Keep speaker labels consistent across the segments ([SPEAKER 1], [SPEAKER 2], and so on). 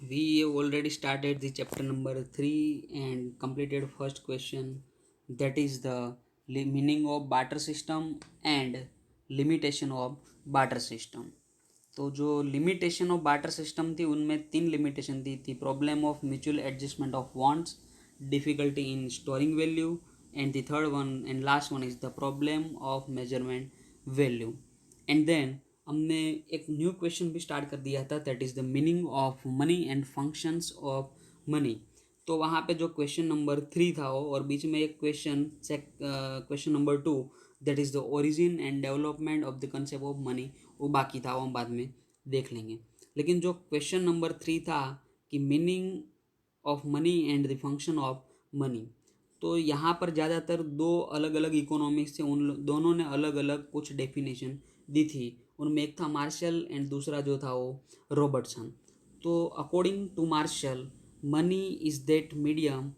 [SPEAKER 1] We have already started the chapter number 3 and completed first question, that is the meaning of barter system and limitation of barter system. तो जो limitation of barter system थी उनमें 3 limitation दी थी: problem of mutual adjustment of wants, difficulty in storing value, and the third one and last one is the problem of measurement value. And then हमने एक new question भी start कर दिया था, that is the meaning of money and functions of money. तो वहाँ पे जो क्वेश्चन नंबर 3 था वो, और बीच में एक question number 2, that is the origin and development of the concept of money, वो बाकी था, वो हम बाद में देख लेंगे. लेकिन जो क्वेश्चन नंबर 3 था कि meaning of money and the function of money, तो यहाँ पर ज़्यादातर दो अलग अलग इकोनॉमिक्स थे, उन दोनों ने अलग अलग कुछ डेफिनेशन दी थी. उनमें एक था मार्शल एंड दूसरा जो था वो रॉबर्टसन. तो according to Marshall, money is that medium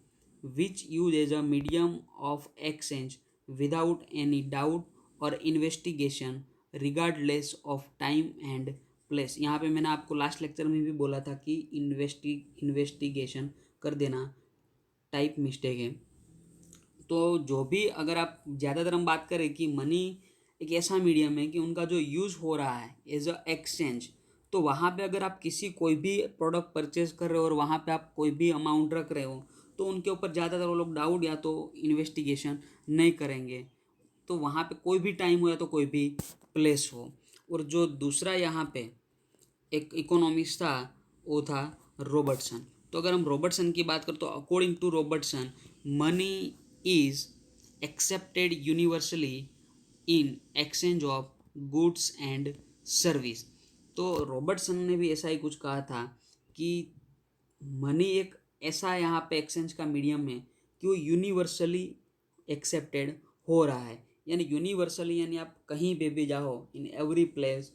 [SPEAKER 1] which use as a medium of exchange without any doubt और investigation regardless of time and place. यहाँ पे मैंने आपको लास्ट लेक्चर में भी बोला था कि इन्वेस्टिगेशन कर देना टाइप मिस्टेक है. तो जो भी, अगर आप ज़्यादातर हम बात करें कि मनी एक ऐसा मीडियम है कि उनका जो यूज़ हो रहा है एज अ एक्सचेंज, तो वहाँ पे अगर आप कोई भी प्रोडक्ट परचेज कर रहे हो और वहाँ पे आप कोई भी अमाउंट रख रहे हो, तो उनके ऊपर ज़्यादातर वो लोग डाउट या तो इन्वेस्टिगेशन नहीं करेंगे. तो वहाँ पे कोई भी टाइम हो या तो कोई भी प्लेस हो. और जो दूसरा यहाँ पे एक इकोनॉमिक्स था वो था रॉबर्टसन. तो अगर हम रॉबर्टसन की बात करें तो according to Robertson, money is accepted universally in exchange of goods and service. तो रॉबर्टसन ने भी ऐसा ही कुछ कहा था कि मनी एक ऐसा यहाँ पे एक्सचेंज का मीडियम है कि वो यूनिवर्सली एक्सेप्टेड हो रहा है. यानी यूनिवर्सली, यानी आप कहीं पे भी जाओ, इन एवरी प्लेस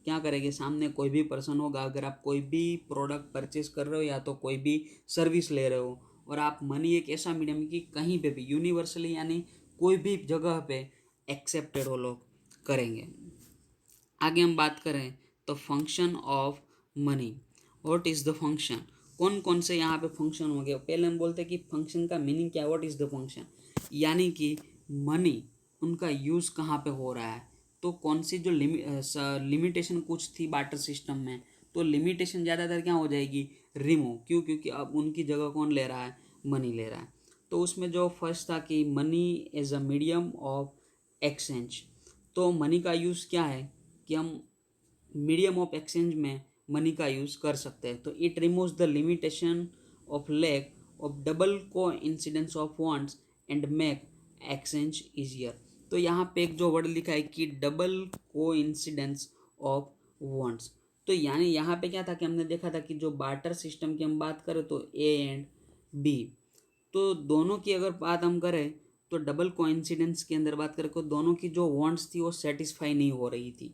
[SPEAKER 1] क्या करेंगे, सामने कोई भी पर्सन होगा. अगर आप कोई भी प्रोडक्ट परचेज कर रहे हो या तो कोई भी सर्विस ले रहे हो, और आप मनी एक ऐसा मीडियम है कि कहीं पे भी यूनिवर्सली, यानी कोई भी जगह पे एक्सेप्टेड वो लोग करेंगे. आगे हम बात करें तो function of money. What is the function? कौन कौन से यहाँ पे फंक्शन हो गए. पहले हम बोलते हैं कि फंक्शन का मीनिंग क्या है, व्हाट इज़ द फंक्शन, यानी कि मनी उनका यूज़ कहाँ पे हो रहा है. तो कौन सी जो लिमिटेशन कुछ थी बार्टर सिस्टम में, तो लिमिटेशन ज़्यादातर क्या हो जाएगी, रिमूव. क्यों? क्योंकि अब उनकी जगह कौन ले रहा है, मनी ले रहा है. तो उसमें जो फर्स्ट था कि money as a medium of exchange. तो मनी का यूज़ क्या है कि हम मीडियम ऑफ एक्सचेंज में मनी का यूज़ कर सकते हैं. तो it removes the limitation of lack of double coincidence of wants and make exchange easier. तो यहाँ पे एक जो वर्ड लिखा है कि double coincidence of wants, तो यानी यहाँ पे क्या था कि हमने देखा था कि जो बार्टर सिस्टम की हम बात करें तो ए एंड बी, तो दोनों की अगर बात हम करें तो डबल कोइंसिडेंस के अंदर बात करें तो दोनों की जो वांट्स थी वो सेटिस्फाई नहीं हो रही थी.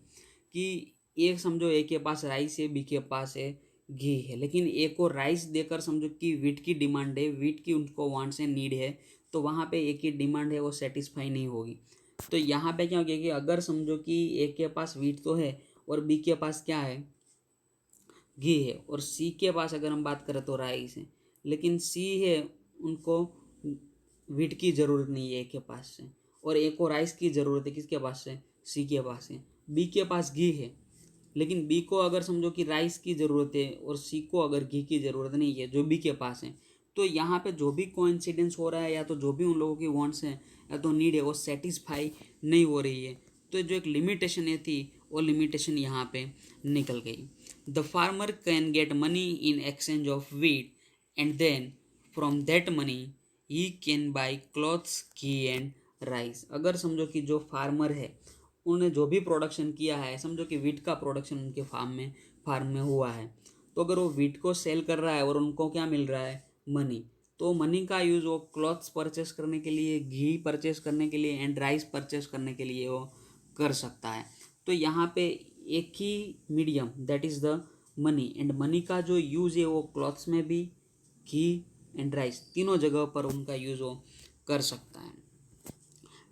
[SPEAKER 1] कि एक समझो ए के पास राइस है, बी के पास है घी है, लेकिन ए को राइस देकर समझो कि वीट की डिमांड है, वीट की उनको वांट्स है, नीड है, तो वहाँ पे ए की डिमांड है वो सेटिस्फाई नहीं होगी. तो यहाँ पे क्या हो गया कि अगर समझो कि ए के पास वीट तो है और बी के पास क्या है, घी है, और सी के पास अगर हम बात करें तो राइस है, लेकिन सी है उनको वीट की ज़रूरत नहीं है ए के पास से, और ए को राइस की ज़रूरत है किसके पास से, सी के पास है. बी के पास घी है, लेकिन बी को अगर समझो कि राइस की ज़रूरत है और सी को अगर घी की ज़रूरत नहीं है जो बी के पास है, तो यहाँ पे जो भी कोइंसिडेंस हो रहा है या तो जो भी उन लोगों की वांट्स हैं या तो नीड है वो सेटिस्फाई नहीं हो रही है. तो जो एक लिमिटेशन है थी वो लिमिटेशन यहाँ पे निकल गई. The farmer can get money in exchange of wheat and then from that money he can buy clothes ghee and rice. अगर समझो कि जो फार्मर है उन्होंने जो भी प्रोडक्शन किया है, समझो कि वीट का प्रोडक्शन उनके फार्म में हुआ है, तो अगर वो वीट को सेल कर रहा है और उनको क्या मिल रहा है, मनी, तो मनी का यूज़ वो क्लॉथ्स परचेस करने के लिए, घी परचेस करने के लिए एंड राइस परचेस करने के लिए वो कर सकता है. तो यहाँ पे एक ही medium, that is the money, and money का जो यूज़ है वो क्लॉथ्स में भी, घी एंड राइस तीनों जगह पर उनका यूज़ वो कर सकता है.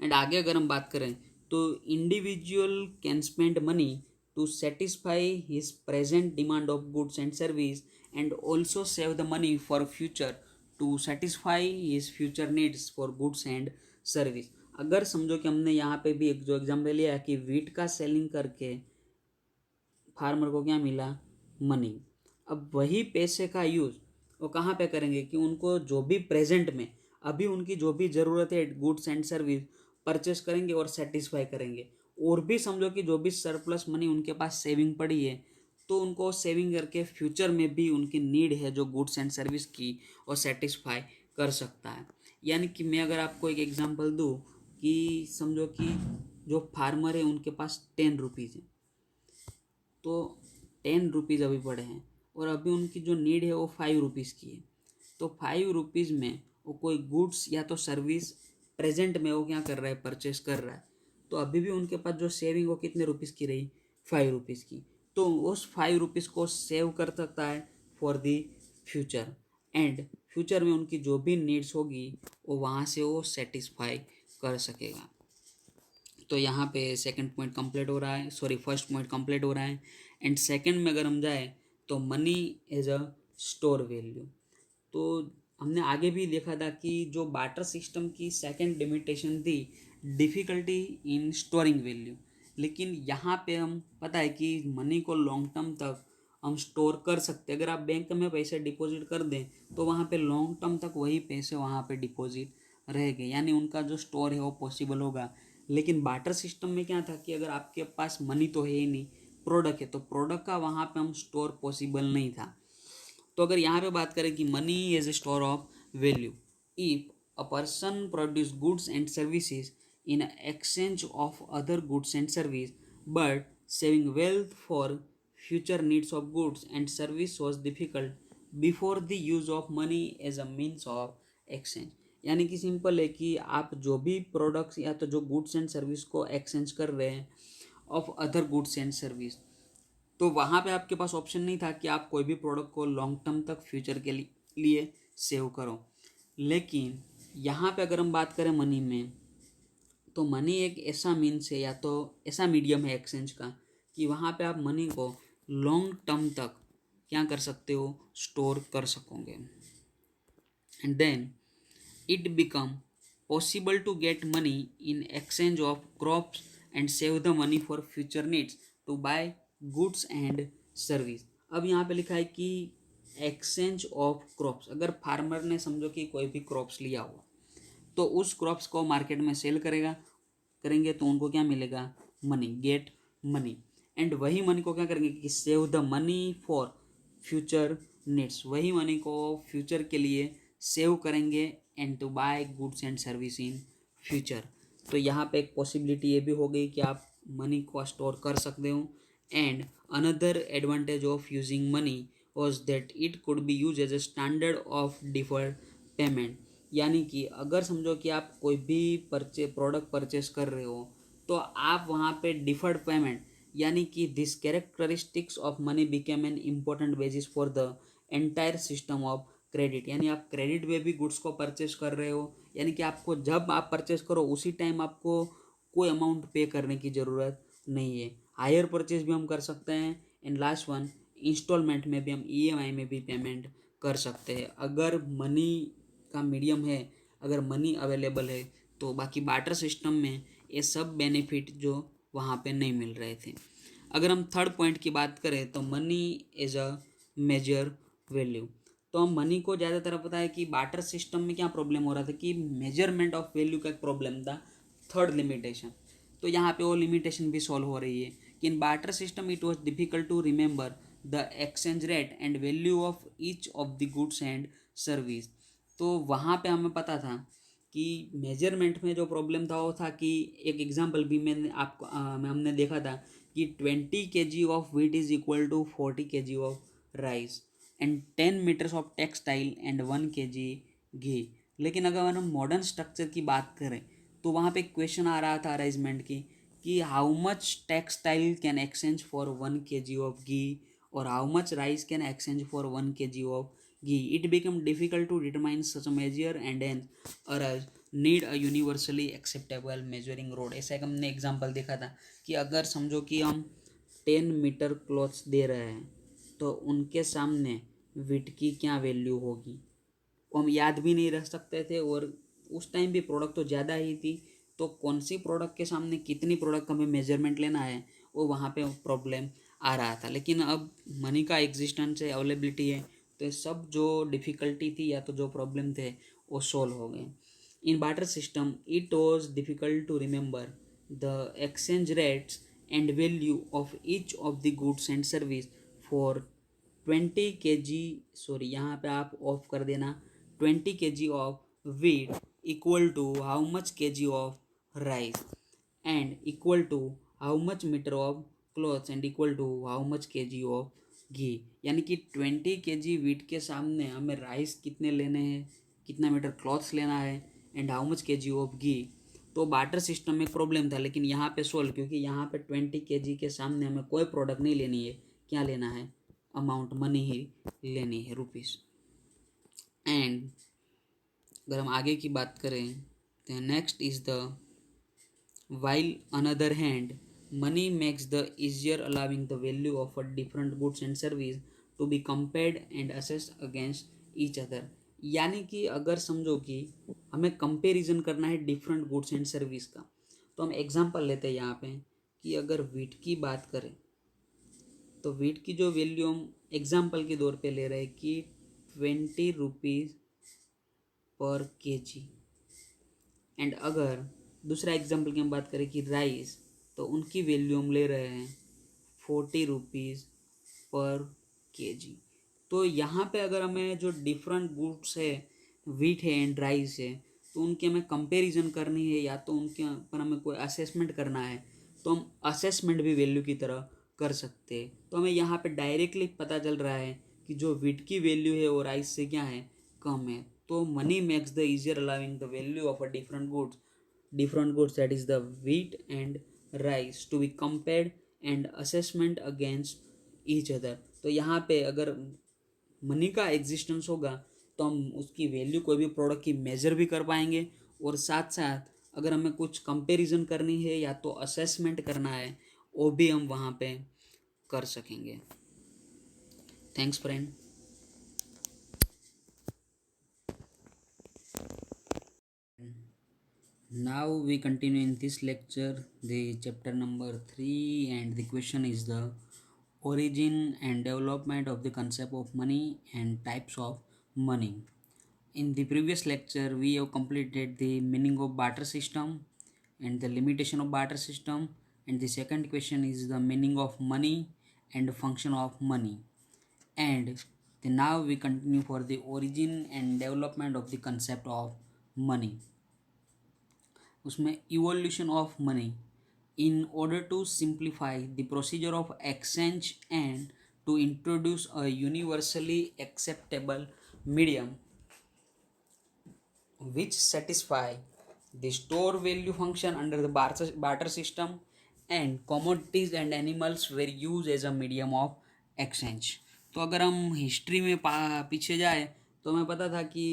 [SPEAKER 1] एंड आगे अगर हम बात करें तो individual can spend money to satisfy his present demand of goods and service and also save the money for future to satisfy his future needs for goods and service. अगर समझो कि हमने यहाँ पे भी एक जो एग्जाम्पल लिया है कि वीट का सेलिंग करके फार्मर को क्या मिला, मनी। अब वही पैसे का यूज़ वो कहाँ पे करेंगे कि उनको जो भी प्रेजेंट में अभी उनकी जो भी ज़रूरत है गुड्स एंड सर्विस परचेस करेंगे और सेटिस्फाई करेंगे। और भी समझो कि जो भी सरप्लस मनी उनके पास सेविंग पड़ी है तो उनको सेविंग करके फ्यूचर में भी उनकी नीड है जो गुड्स एंड सर्विस की और सेटिस्फाई कर सकता है। यानी कि मैं अगर आपको एक एग्जांपल दूँ कि समझो कि जो फार्मर है उनके पास 10 रुपीज़ है, तो 10 रुपीज़ अभी पड़े हैं और अभी उनकी जो नीड है वो 5 रुपीज़ की है। तो 5 रुपीज़ में वो कोई गुड्स या तो सर्विस प्रेजेंट में वो क्या कर रहा है, परचेस कर रहा है। तो अभी भी उनके पास जो सेविंग वो कितने रुपीज़ की रही, 5 रुपीज़ की। तो उस 5 रुपीज़ को सेव कर सकता है for the future, and future में उनकी जो भी नीड्स होगी वो वहाँ से वो सेटिस्फाई कर सकेगा। तो यहाँ पे सेकंड पॉइंट कंप्लीट हो रहा है, सॉरी फर्स्ट पॉइंट कंप्लीट हो रहा है। एंड सेकंड में अगर हम जाए तो money as a store value. तो हमने आगे भी देखा था कि जो बार्टर सिस्टम की सेकंड लिमिटेशन थी डिफ़िकल्टी इन स्टोरिंग वैल्यू। लेकिन यहाँ पे हम पता है कि मनी को लॉन्ग टर्म तक हम स्टोर कर सकते हैं। अगर आप बैंक में पैसे डिपॉजिट कर दें तो वहाँ पे लॉन्ग टर्म तक वही पैसे वहाँ पे डिपॉजिट रहेंगे, यानी उनका जो स्टोर है वो पॉसिबल होगा। लेकिन बार्टर सिस्टम में क्या था कि अगर आपके पास मनी तो है ही नहीं, प्रोडक्ट है, तो प्रोडक्ट का वहाँ पे हम स्टोर पॉसिबल नहीं था। तो अगर यहाँ पे बात करें कि money is a store of value, if a person produce goods and services in exchange of other goods and service but saving wealth for future needs of goods and service was difficult before the use of money as a means of exchange. यानी कि simple है कि आप जो भी products या तो जो गुड्स एंड सर्विस को एक्सचेंज कर रहे हैं of other goods and service, तो वहाँ पे आपके पास ऑप्शन नहीं था कि आप कोई भी प्रोडक्ट को लॉन्ग टर्म तक फ्यूचर के लिए सेव करो। लेकिन यहाँ पे अगर हम बात करें मनी में, तो मनी एक ऐसा मीन्स है या तो ऐसा मीडियम है एक्सचेंज का कि वहाँ पे आप मनी को लॉन्ग टर्म तक क्या कर सकते हो, स्टोर कर सकोगे। And then it become possible to get money in exchange of crops and save the money for future needs to buy goods and service। अब यहाँ पे लिखा है कि एक्सचेंज ऑफ क्रॉप्स, अगर फार्मर ने समझो कि कोई भी क्रॉप्स लिया हुआ तो उस क्रॉप्स को मार्केट में सेल करेंगे तो उनको क्या मिलेगा, मनी, गेट मनी। एंड वही मनी को क्या करेंगे कि save the money for future needs, वही मनी को फ्यूचर के लिए सेव करेंगे and to buy goods and service in future. तो यहाँ पे एक पॉसिबिलिटी ये भी हो गई कि आप मनी को स्टोर कर सकते हो। And another advantage of using money was that it could be use as a standard of deferred payment. यानी कि अगर समझो कि आप कोई भी प्रोडक्ट परचेस कर रहे हो तो आप वहाँ पे डिफर्ड पेमेंट, यानी कि this characteristics of money became an important basis for the entire system of credit. यानी आप क्रेडिट में भी गुड्स को परचेस कर रहे हो, यानी कि आपको जब आप परचेस करो उसी टाइम आपको कोई अमाउंट पे करने की ज़रूरत नहीं है। हायर परचेस भी हम कर सकते हैं। एंड लास्ट वन, इंस्टॉलमेंट में भी हम ईएमआई में भी पेमेंट कर सकते हैं अगर मनी का मीडियम है, अगर मनी अवेलेबल है। तो बाकी बार्टर सिस्टम में ये सब बेनिफिट जो वहाँ पे नहीं मिल रहे थे। अगर हम थर्ड पॉइंट की बात करें तो money as a measure value. तो हम मनी को ज़्यादातर पता है कि बार्टर सिस्टम में क्या प्रॉब्लम हो रहा था कि मेजरमेंट ऑफ वैल्यू का एक प्रॉब्लम था, थर्ड लिमिटेशन। तो यहाँ पे वो लिमिटेशन भी सॉल्व हो रही है कि in barter system it was difficult to remember the exchange rate and value of each of the goods and service. तो वहाँ पे हमें पता था कि मेजरमेंट में जो प्रॉब्लम था वो था कि एक एग्जांपल भी मैंने आपको हमने देखा था कि 20 kg of wheat is equal to 40 kg of rice and 10 metres of textile and 1 kg ghee. लेकिन अगर हम मॉडर्न स्ट्रक्चर की बात करें तो वहाँ पे क्वेश्चन आ रहा था अरेंजमेंट की कि how much textile can exchange for 1 kg of ghee और how much rice can exchange for 1 kg of ghee. It become difficult to determine such a measure and an need a universally acceptable measuring rod. ऐसा एक हमने example देखा था कि अगर समझो कि हम 10 मीटर क्लॉथ्स दे रहे हैं तो उनके सामने वीट की क्या वैल्यू होगी, वो हम याद भी नहीं रख सकते थे। और उस टाइम भी प्रोडक्ट तो ज़्यादा ही थी, तो कौन सी प्रोडक्ट के सामने कितनी प्रोडक्ट हमें मेजरमेंट लेना है वो वहाँ पे प्रॉब्लम आ रहा था। लेकिन अब मनी का एग्जिस्टेंस है, अवेलेबिलिटी है, तो ये सब जो डिफ़िकल्टी थी या तो जो प्रॉब्लम थे वो सॉल्व हो गए। In barter system it was difficult to remember the exchange rates and value of each of the goods and service for 20 kg, sorry यहाँ पे आप ऑफ कर देना, 20 kg of wheat equal to how much kg of rice and equal to how much meter of clothes and equal to how much kg of घी। यानी कि 20 kg wheat के सामने हमें राइस कितने लेने हैं, कितना मीटर क्लॉथ्स लेना है and how much kg of ghee. तो बार्टर सिस्टम में प्रॉब्लम था, लेकिन यहाँ पे सोल्व, क्योंकि यहाँ पे 20 kg के सामने हमें कोई प्रोडक्ट नहीं लेनी है, क्या लेना है, अमाउंट मनी ही लेनी है, रुपीस। एंड अगर हम आगे की बात करें तो next is the while another hand money makes the easier allowing the value of a different goods and service to be compared and assessed against each other। यानी कि अगर समझो कि हमें कंपैरिजन करना है डिफरेंट गुड्स एंड सर्विस का, तो हम एग्जांपल लेते हैं यहाँ पे कि अगर वीट की बात करें तो वीट की जो वैल्यू हम एग्जांपल के तौर पे ले रहे हैं कि 20 रुपीज़ पर kg। एंड अगर दूसरा एग्जांपल की हम बात करें कि राइस, तो उनकी वैल्यू हम ले रहे हैं 40 रुपीज़ पर kg। तो यहाँ पे अगर हमें जो डिफरेंट गुड्स है, वीट है एंड राइस है, तो उनके हमें कंपैरिजन करनी है या तो उनके पर हमें कोई असेसमेंट करना है, तो हम असेसमेंट भी वैल्यू की तरह कर सकते हैं। तो हमें यहाँ पे डायरेक्टली पता चल रहा है कि जो वीट की वैल्यू है वो राइस से क्या है, कम है। तो money makes the easier allowing the value of a different goods that is the wheat and rice to be compared and assessment against each other। तो यहाँ पे अगर मनी का एग्जिस्टेंस होगा तो हम उसकी वैल्यू कोई भी प्रोडक्ट की मेजर भी कर पाएंगे, और साथ साथ अगर हमें कुछ कंपैरिजन करनी है या तो असेसमेंट करना है वो भी हम वहाँ पे कर सकेंगे। Thanks friend. Now we continue in this lecture the chapter number 3, and the question is the origin and development of the concept of money and types of money. In the previous lecture we have completed the meaning of barter system and the limitation of barter system, and the second question is the meaning of money and function of money. And now we continue for the origin and development of the concept of money। उसमें evolution of money in order to simplify the procedure of exchange and to introduce a universally acceptable medium which satisfy the store value function under the barter system, and commodities and animals were used as a medium of exchange। तो अगर हम history में पीछे जाए तो हमें पता था कि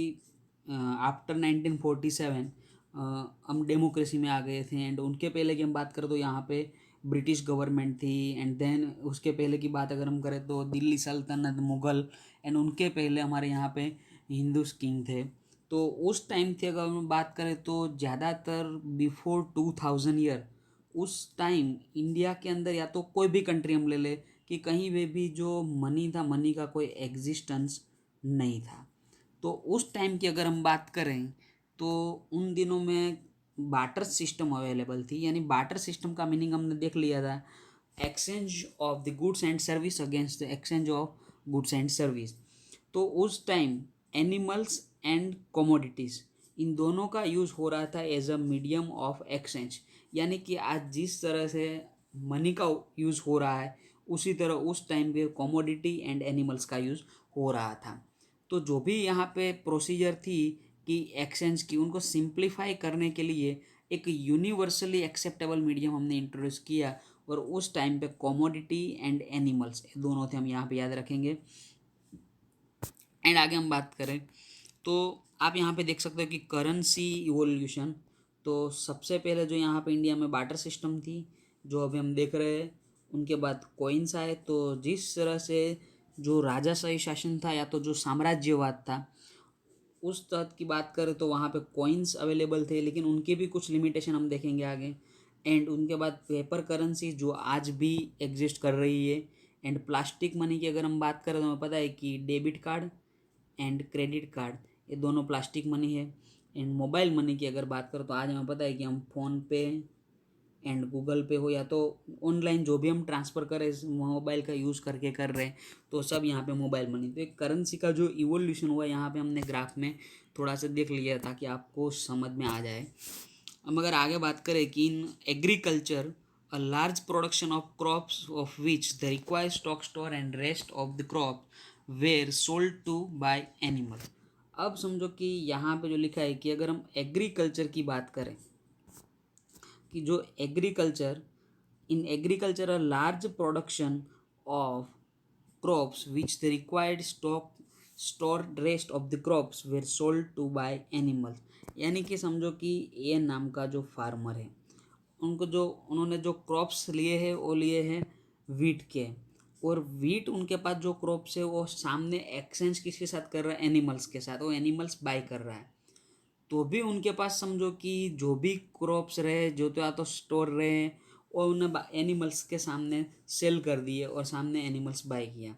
[SPEAKER 1] आफ्टर 1947 हम डेमोक्रेसी में आ गए थे। एंड उनके पहले की हम बात करें तो यहाँ पे ब्रिटिश गवर्नमेंट थी। एंड देन उसके पहले की बात अगर हम करें तो दिल्ली सल्तनत, मुग़ल, एंड उनके पहले हमारे यहाँ पे हिंदू किंग थे। तो उस टाइम की अगर हम बात करें तो ज़्यादातर बिफोर 2000 ईयर उस टाइम इंडिया के अंदर या तो कोई भी कंट्री हम ले ले कि कहीं पे भी जो मनी था, मनी का कोई एग्जिस्टेंस नहीं था। तो उस टाइम की अगर हम बात करें तो उन दिनों में बार्टर सिस्टम अवेलेबल थी। यानी बार्टर सिस्टम का मीनिंग हमने देख लिया था, exchange of the goods and service against the exchange of goods and service. तो उस टाइम एनिमल्स एंड कमोडिटीज़ इन दोनों का यूज़ हो रहा था as a medium of exchange. यानी कि आज जिस तरह से मनी का यूज़ हो रहा है उसी तरह उस टाइम पे कमोडिटी एंड एनिमल्स का यूज़ हो रहा था। तो जो भी यहाँ पे प्रोसीजर थी कि एक्सचेंज की, उनको सिंप्लीफाई करने के लिए एक यूनिवर्सली एक्सेप्टेबल मीडियम हमने इंट्रोड्यूस किया, और उस टाइम पे कमोडिटी एंड एनिमल्स दोनों थे, हम यहाँ पे याद रखेंगे। एंड आगे हम बात करें तो आप यहाँ पे देख सकते हो कि करेंसी इवोल्यूशन। तो सबसे पहले जो यहाँ पे इंडिया में बार्टर सिस्टम थी जो अभी हम देख रहे हैं, उनके बाद कॉइन्स आए। तो जिस तरह से जो राजाशाही शासन था या तो जो साम्राज्यवाद था उस तहत की बात करें तो वहाँ पे कॉइन्स अवेलेबल थे, लेकिन उनके भी कुछ लिमिटेशन हम देखेंगे आगे। एंड उनके बाद पेपर करेंसी जो आज भी एग्जिस्ट कर रही है। एंड प्लास्टिक मनी की अगर हम बात करें तो हमें पता है कि debit card and credit card ये दोनों प्लास्टिक मनी है। एंड मोबाइल मनी की अगर बात करें तो आज हमें पता है कि हम फ़ोन पे एंड गूगल पे हो या तो ऑनलाइन जो भी हम ट्रांसफ़र करें मोबाइल का यूज़ करके कर रहे हैं, तो सब यहाँ पे मोबाइल मनी। तो एक करेंसी का जो इवोल्यूशन हुआ यहाँ पे हमने ग्राफ में थोड़ा सा देख लिया ताकि आपको समझ में आ जाए। अब अगर आगे बात करें कि in agriculture a large production of crops of which the required stock store and rest of the crop were sold to buy animal. अब समझो कि यहाँ पे जो लिखा है कि अगर हम एग्रीकल्चर की बात करें कि जो agriculture in agriculture a large production of crops which the required stock store rest of the crops were sold to by animals। यानी कि समझो कि ए नाम का जो फार्मर है उन्होंने जो क्रॉप्स लिए हैं वो लिए हैं वीट के, और वीट उनके पास जो क्रॉप्स है वो सामने एक्सचेंज किसके साथ कर रहा है, एनिमल्स के साथ। वो एनिमल्स बाय कर रहा है, तो भी उनके पास समझो कि जो भी क्रॉप्स रहे जो तो या तो स्टोर रहे और उन्हें एनिमल्स के सामने सेल कर दिए और सामने एनिमल्स बाय किया।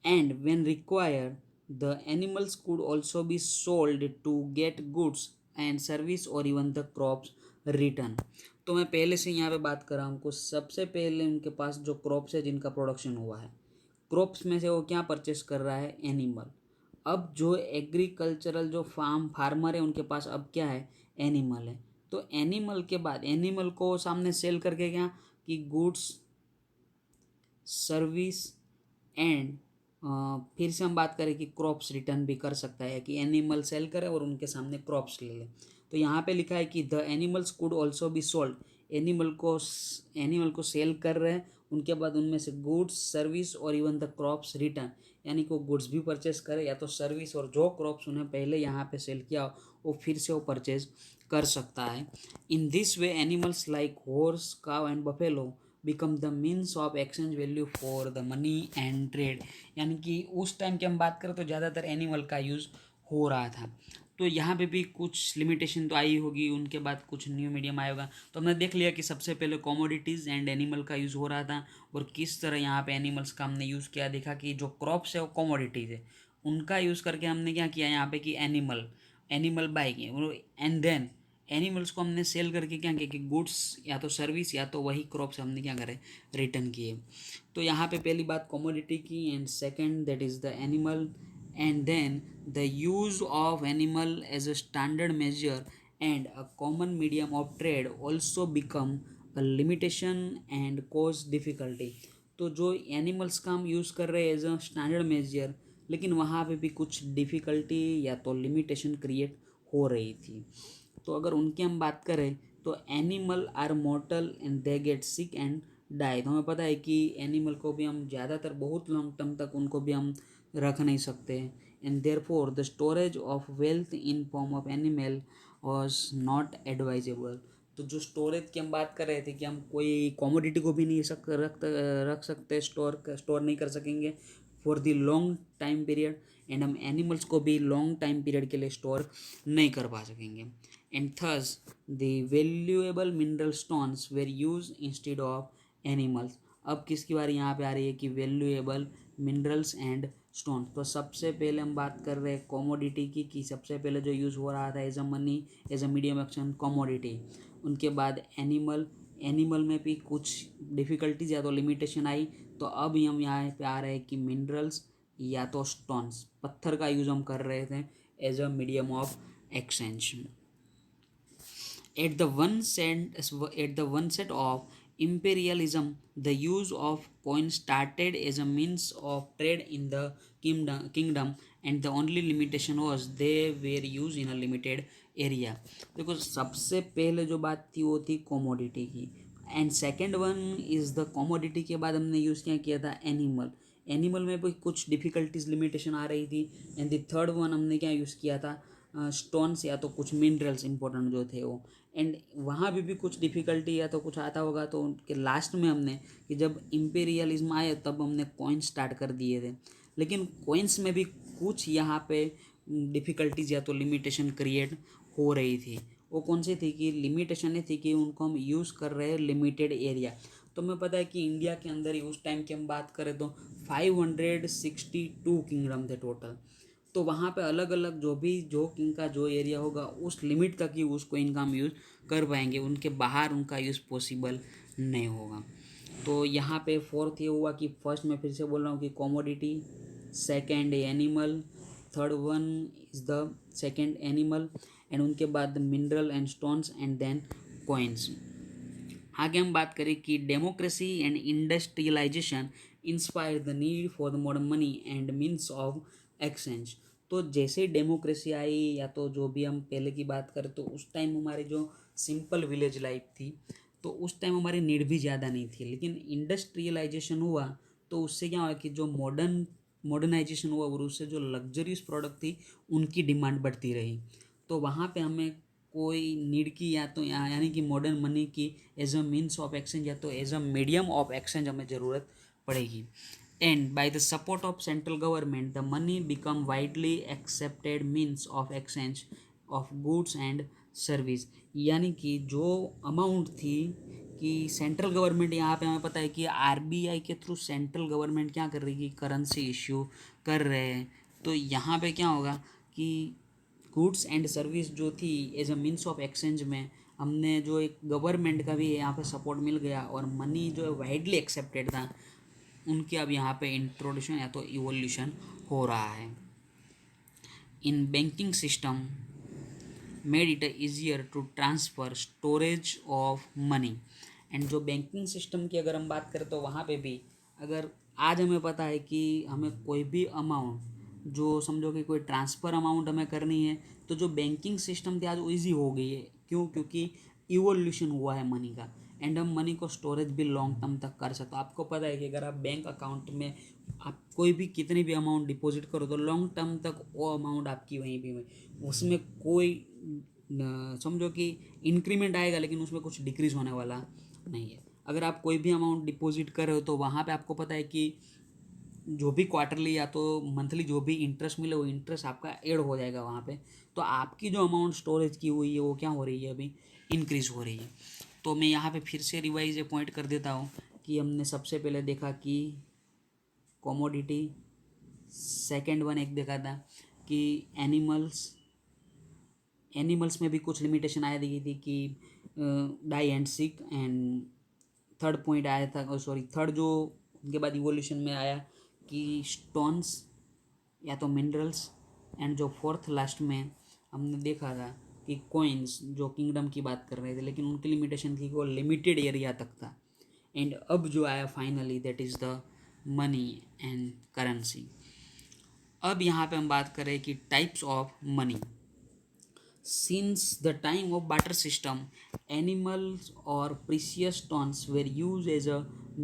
[SPEAKER 1] And when required, the animals could also be sold to get goods and service or even the crops return। तो मैं पहले से यहाँ पे बात कर रहा हूँ, सबसे पहले उनके पास जो क्रॉप्स है जिनका प्रोडक्शन हुआ है, क्रॉप्स में से वो क्या परचेस कर रहा है, एनिमल। अब जो एग्रीकल्चरल जो फार्मर है उनके पास अब क्या है, एनिमल है। तो एनिमल के बाद एनिमल को सामने सेल करके क्या कि गुड्स सर्विस एंड फिर से हम बात करें कि क्रॉप्स रिटर्न भी कर सकता है कि एनिमल सेल करे और उनके सामने क्रॉप्स ले ले। तो यहाँ पे लिखा है कि the animals could also be sold. Animal को सेल कर रहे हैं, उनके बाद उनमें से गुड्स सर्विस और इवन द क्रॉप्स रिटर्न, यानी कि वो गुड्स भी परचेस करे या तो सर्विस, और जो क्रॉप्स उन्हें पहले यहाँ पे सेल किया वो फिर से वो परचेज कर सकता है। In this way animals like horse cow and buffalo become the means of exchange value for the money and trade. यानी कि उस टाइम की हम बात करें तो ज़्यादातर एनिमल का यूज़ हो रहा था। तो यहाँ पे भी कुछ लिमिटेशन तो आई होगी, उनके बाद कुछ न्यू मीडियम आएगा। तो हमने देख लिया कि सबसे पहले कॉमोडिटीज़ एंड एनिमल का यूज़ हो रहा था और किस तरह यहाँ पे एनिमल्स का हमने यूज़ किया। देखा कि जो क्रॉप्स है वो कॉमोडिटीज़ है, उनका यूज़ करके हमने क्या किया यहाँ पे कि एनिमल बाय किए, एंड देन एनिमल्स को हमने सेल करके क्या किया कि गुड्स या तो सर्विस या तो वही क्रॉप्स हमने क्या करे, रिटर्न किए। तो यहाँ पे पहली बात कॉमोडिटी की, and second that is the animal, and then the use of animal as a standard measure and a common medium of trade also become a limitation and cause difficulty. तो जो animals का हम use कर रहे हैं as a standard major, लेकिन वहाँ पे भी कुछ डिफ़िकल्टी या तो लिमिटेशन क्रिएट हो रही थी। तो अगर उनकी हम बात करें तो animal are mortal and they get sick and die. तो हमें पता है कि एनिमल को भी हम ज़्यादातर बहुत लॉन्ग टर्म तक उनको भी हम रख नहीं सकते, and therefore the storage of wealth in form of animal was not advisable. तो जो स्टोरेज की हम बात कर रहे थे कि हम कोई कॉमोडिटी को भी नहीं रख सकते, स्टोर नहीं कर सकेंगे for the long time period, and हम एनिमल्स को भी लॉन्ग टाइम पीरियड के लिए स्टोर नहीं कर पा सकेंगे। And thus the valuable mineral stones were use instead of animals. अब किसकी बारी यहाँ पे आ रही है कि वैल्यूएबल मिनरल्स एंड स्टोन। तो सबसे पहले हम बात कर रहे हैं कॉमोडिटी की कि सबसे पहले जो यूज़ हो रहा था as a money, as a medium exchange commodity. उनके बाद एनिमल में भी कुछ डिफ़िकल्टीज या तो लिमिटेशन आई, तो अब हम यहाँ पे आ रहे हैं कि मिनरल्स या तो स्टोन्स, पत्थर का यूज़ हम कर रहे थे as a medium of exchange. At the onset of imperialism, the use of coins started as a means of trade in the kingdom, and the only limitation was they were used in a limited area। देखो सबसे पहले जो बात थी वो थी commodity की, and second one is the commodity के बाद हमने यूज़ क्या किया था, एनिमल में भी कुछ डिफ़िकल्टीज लिमिटेशन आ रही थी, एंड द थर्ड वन हमने क्या यूज़ किया था, स्टोन्स या तो कुछ मिनरल्स इंपॉर्टेंट जो थे वो। एंड वहाँ भी कुछ डिफ़िकल्टी या तो कुछ आता होगा, तो उनके लास्ट में हमने कि जब इम्पेरियलिज्म आए तब हमने कॉइन्स स्टार्ट कर दिए थे। लेकिन कॉइन्स में भी कुछ यहाँ पे डिफ़िकल्टीज या तो लिमिटेशन क्रिएट हो रही थी। वो कौन सी थी कि लिमिटेशन ये थी कि उनको हम यूज़ कर रहे हैं लिमिटेड एरिया। तो हमें पता है कि इंडिया के अंदर ही उस टाइम की हम बात करें तो 562 किंगडम थे टोटल। तो वहाँ पे अलग अलग जो किंग का जो एरिया होगा उस लिमिट तक ही उसको इनका हम यूज़ कर पाएंगे, उनके बाहर उनका यूज़ पॉसिबल नहीं होगा। तो यहाँ पे फोर्थ ये हुआ कि फर्स्ट मैं फिर से बोल रहा हूँ कि commodity, second animal, third one is the second animal, and उनके बाद mineral and stones and then coins. आगे हम बात करें कि democracy and industrialisation inspire the need for the modern money and means of exchange. तो जैसे ही डेमोक्रेसी आई या तो जो भी हम पहले की बात करें तो उस टाइम हमारी जो सिंपल विलेज लाइफ थी तो उस टाइम हमारी नीड भी ज़्यादा नहीं थी। लेकिन इंडस्ट्रियलाइजेशन हुआ तो उससे क्या हुआ कि जो मॉडर्नाइजेशन हुआ और उससे जो लग्जरियस प्रोडक्ट थी उनकी डिमांड बढ़ती रही। तो वहाँ पे हमें कोई नीड की या तो यानी कि मॉडर्न मनी की as a means of exchange या तो as a medium of exchange हमें ज़रूरत पड़ेगी। And by the support of central government the money become widely accepted means of exchange of goods and service. यानी कि जो amount थी कि सेंट्रल गवर्नमेंट, यहाँ पे हमें पता है कि आरबीआई के थ्रू सेंट्रल गवर्नमेंट क्या कर रही है कि करेंसी इश्यू कर रहे हैं। तो यहाँ पे क्या होगा कि गुड्स एंड सर्विस जो थी as a means of exchange में हमने जो एक गवर्नमेंट का भी यहाँ पे सपोर्ट मिल गया और मनी जो है वाइडली एक्सेप्टेड था, उनके अब यहाँ पे इंट्रोडक्शन या तो इवोल्यूशन हो रहा है। In banking system made it easier to transfer storage of money. And जो बैंकिंग सिस्टम की अगर हम बात करें तो वहाँ पे भी अगर आज हमें पता है कि हमें कोई भी अमाउंट जो समझो कि कोई ट्रांसफ़र अमाउंट हमें करनी है तो जो बैंकिंग सिस्टम थी आज वो ईजी हो गई है। क्यों? क्योंकि इवोल्यूशन हुआ है मनी का एंड हम मनी को स्टोरेज भी लॉन्ग टर्म तक कर सकते हो। आपको पता है कि अगर आप बैंक अकाउंट में आप कोई भी कितनी भी अमाउंट डिपॉजिट करो तो लॉन्ग टर्म तक वो अमाउंट आपकी वहीं भी उसमें कोई समझो कि इंक्रीमेंट आएगा लेकिन उसमें कुछ डिक्रीज होने वाला नहीं है। अगर आप कोई भी अमाउंट डिपॉजिट कर रहे हो तो वहाँ पे आपको पता है कि जो भी क्वार्टरली या तो मंथली जो भी इंटरेस्ट मिले वो इंटरेस्ट आपका ऐड हो जाएगा वहाँ पे। तो आपकी जो अमाउंट स्टोरेज की हुई है वो क्या हो रही है, अभी इंक्रीज़ हो रही है। तो मैं यहाँ पे फिर से रिवाइज पॉइंट कर देता हूँ कि हमने सबसे पहले देखा कि कॉमोडिटी, सेकेंड वन एक देखा था कि एनिमल्स में भी कुछ लिमिटेशन आया दी थी कि die and sick. And third point आया था, सॉरी थर्ड जो उनके बाद इवोल्यूशन में आया कि स्टोन्स या तो मिनरल्स। एंड जो फोर्थ लास्ट में हमने देखा था कि कॉइन्स जो किंगडम की बात कर रहे थे लेकिन उनकी लिमिटेशन थी कि वो लिमिटेड एरिया तक था। एंड अब जो आया finally that is the money and currency. अब यहाँ पे हम बात करें कि types of money. Since the time of barter system, animals or precious stones were used as a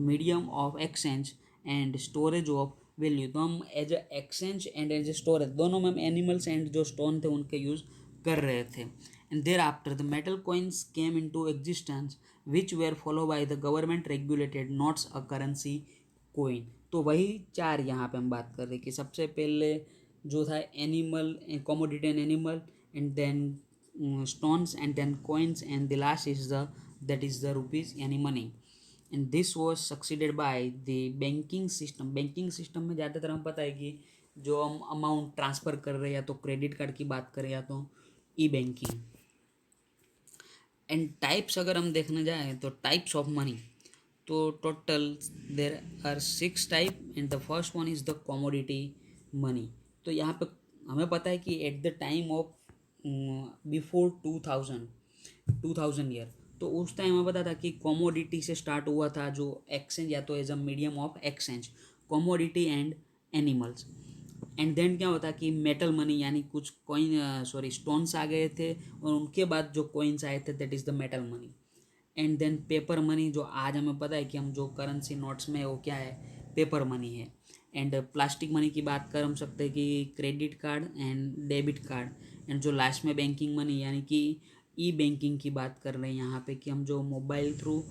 [SPEAKER 1] medium of exchange and storage of value. तो हम as a exchange and as a storage दोनों में हम animals and जो stone थे उनके use कर रहे थे। And thereafter the metal coins came into existence which were followed by the government regulated notes a currency coin. तो वही चार यहाँ पे हम बात कर रहे हैं कि सबसे पहले जो था animal, commodity and animal, and then stones, and then coins, and the last is the rupees यानी money. And this was succeeded by the banking system. banking system में ज़्यादातर हम पता है कि जो हम अमाउंट ट्रांसफ़र कर रहे हैं या तो क्रेडिट कार्ड की बात करें या तो ई बैंकिंग। एंड टाइप्स अगर हम देखने जाएँ तो टाइप्स ऑफ मनी तो total there are 6 type and the first one is the commodity money. तो यहाँ पे हमें पता है कि at the time of before 2000 year तो उस टाइम हमें पता था कि कॉमोडिटी से स्टार्ट हुआ था जो एक्सचेंज या तो as a medium of exchange, commodity and animals. And then क्या होता कि मेटल मनी यानी कुछ कॉइन स्टोन्स आ गए थे और उनके बाद जो कॉइन्स आए थे that is the metal money. And then paper money जो आज हमें पता है कि हम जो करेंसी नोट्स में वो क्या है, पेपर मनी है। एंड प्लास्टिक मनी की बात कर हम सकते हैं कि credit card and debit card. And जो लास्ट में बैंकिंग मनी यानी कि ई बैंकिंग की बात कर रहे हैं यहाँ पे, कि हम जो मोबाइल थ्रू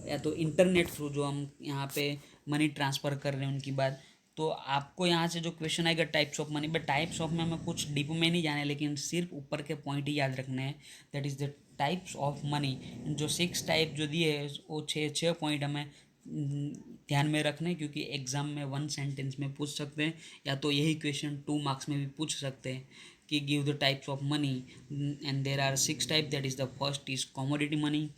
[SPEAKER 1] या तो इंटरनेट थ्रू जो हम यहाँ पे मनी ट्रांसफ़र कर रहे हैं उनकी बात। तो आपको यहाँ से जो क्वेश्चन आएगा types of money, but types of में हमें कुछ डीप में नहीं जाना है, लेकिन सिर्फ ऊपर के पॉइंट ही याद रखने हैं। That is the types of money. जो 6 टाइप जो दिए है वो छः पॉइंट हमें ध्यान में रखने हैं, क्योंकि एग्ज़ाम में 1 सेंटेंस में पूछ सकते हैं, या तो यही क्वेश्चन 2 मार्क्स में भी पूछ सकते हैं कि give the types of money. And there are 6 type. That is the first is commodity money,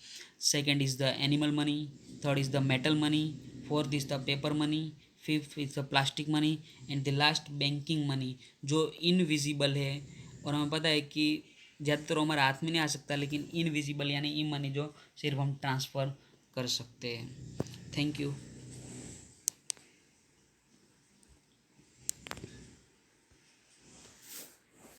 [SPEAKER 1] second is the animal money, third is the metal money, fourth is the paper money, fifth is the plastic money, and the last banking money जो invisible है। और हमें पता है कि ज़्यादातर हमारे हाथ में नहीं आ सकता, लेकिन इनविजिबल यानी ई मनी जो सिर्फ हम ट्रांसफ़र कर सकते हैं। Thank you.